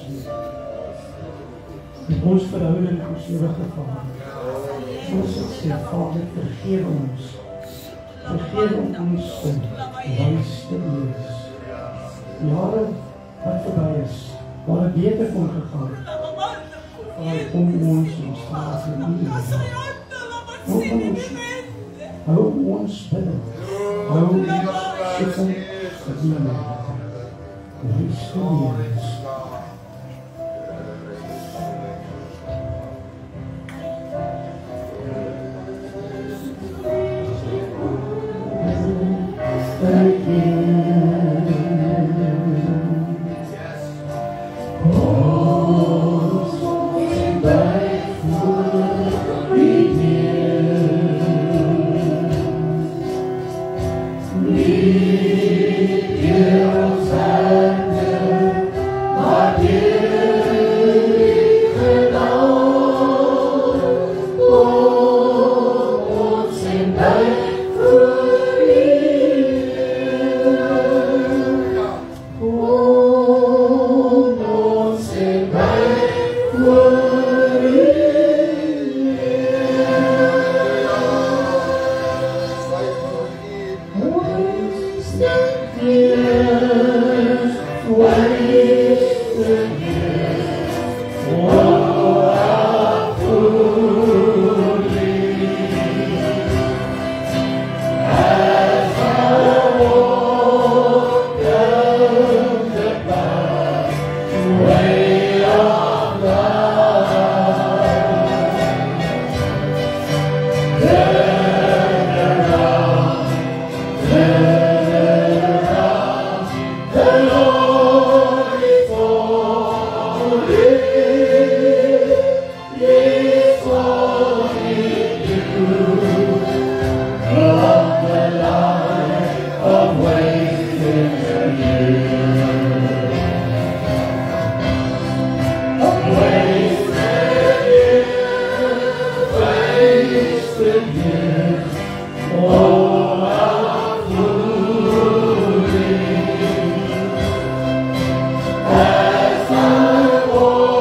weer. Met ons verhouding ons ewige Vader. Ons het sê, Vader, vergewe ons. Vergewe ons om wys te wees. Jare wat verby is, waar het beter kon gegaan. Vader, kom ons straf in die hou ons bidden. Hou ons schikken verdienen. Wees verwees. As I walk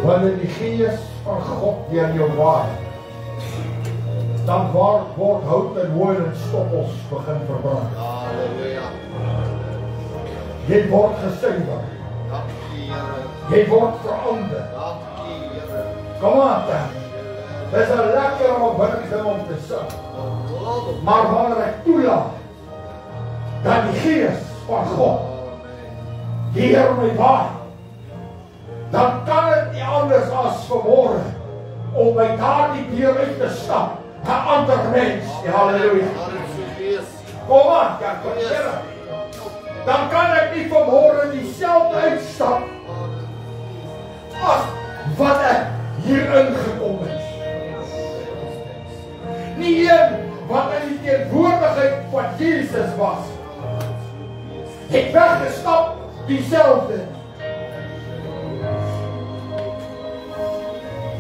Wanneer die gees van God deur jou waai, dan word hout en hooi en stoppels begin verbrand. Halleluja. Jy word gesuiwer. Jy word verander. Kom aan dan. Dit is 'n lekker om binne om te sing. Maar wanneer ek toelaat dat die gees van God deur my waai, dan kan dit nie anders as vanmôre om by daardie deur uit te stap. 'n ander mens. Halleluja. Kom aan, ja, kom hier. Dan kan ek nie vanmôre dieselfde uitstap as wat ek hierin gekom het. Nie een wat in die teenwoordigheid van Jesus was, het weggestap dieselfde.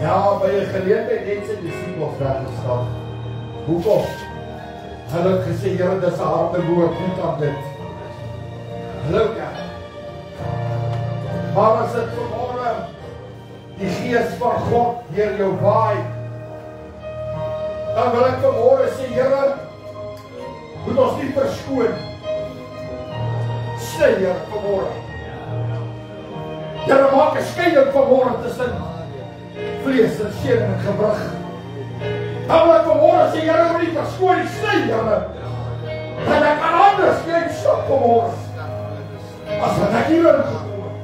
Ja, by 'n geleentheid het sy disippels weggestap. Hoekom? Hulle het gesê, Here, dis 'n harde woord, nie kan dit. Halleluja. Maar as dit vanmôre die gees van God deur jou waai, dan wil ek vanmôre sê, Here, moet ons nie verskoon. Sê, Here, vanmôre. Here, maak 'n skeiding vanmôre tussen vlees en seun en gewrig. Dan wil ek vanmôre sê, Here, moet nie verskoon nie, sê, Here. Dat ek kan anders net stap vanmôre. As wat ek hierin gekom het.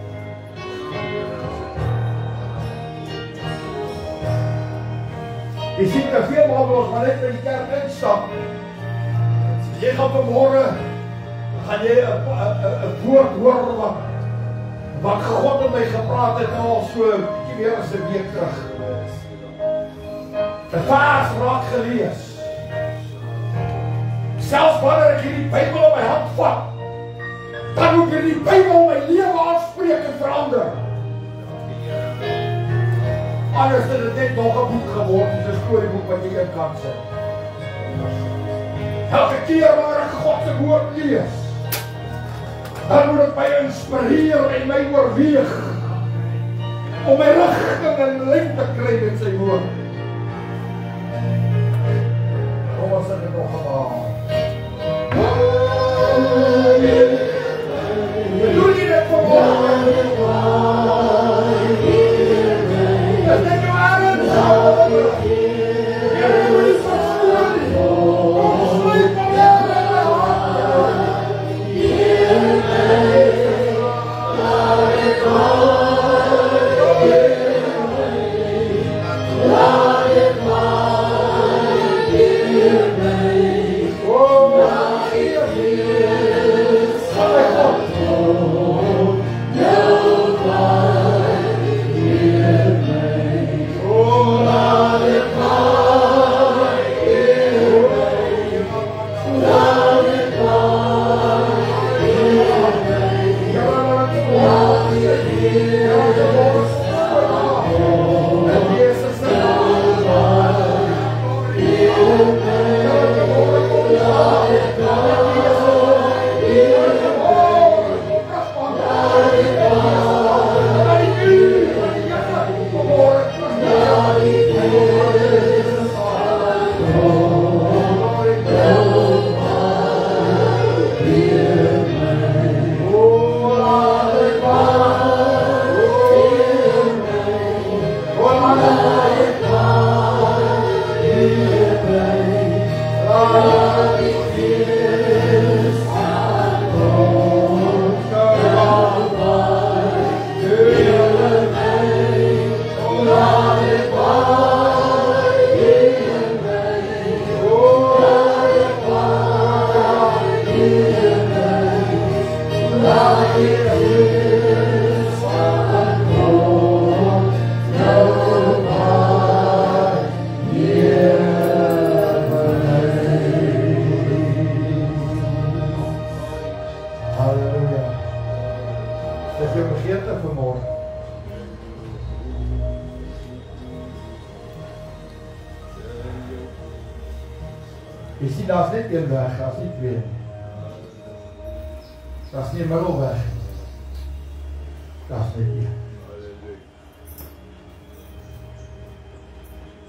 Jy sien te veel maar ons maar net by die kerk instap. Jy gaan vanmôre gaan jy 'n woord hoor wat God met my gepraat het nou al so 'n bietjie meer as 'n week terug. 'n vers raak gelees. Selfs wanneer ek hierdie Bybel in my hand vat, dan moet hierdie Bybel my lewe aanspreek en verander. Anders is dit net nog 'n boek geword, 'n storieboek wat jy in kan sit. Elke keer wanneer ek God se woord lees, dan moet dit my inspireer en my oorweeg om my rigting en lyn te kry met sy woord. Kom ons sê dit nog eenmaal. Doe jy dit vir my? Is dit jou adem? Jy sien, daar is net een weg, daar is nie twee. Daar is nie 'n middelweg. Daar is net een.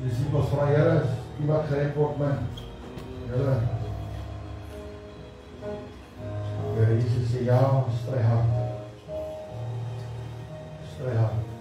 disciples van die Here, die wat gered word, man. Julle. Here Jesus sê, ja, stry hard. Stry hard.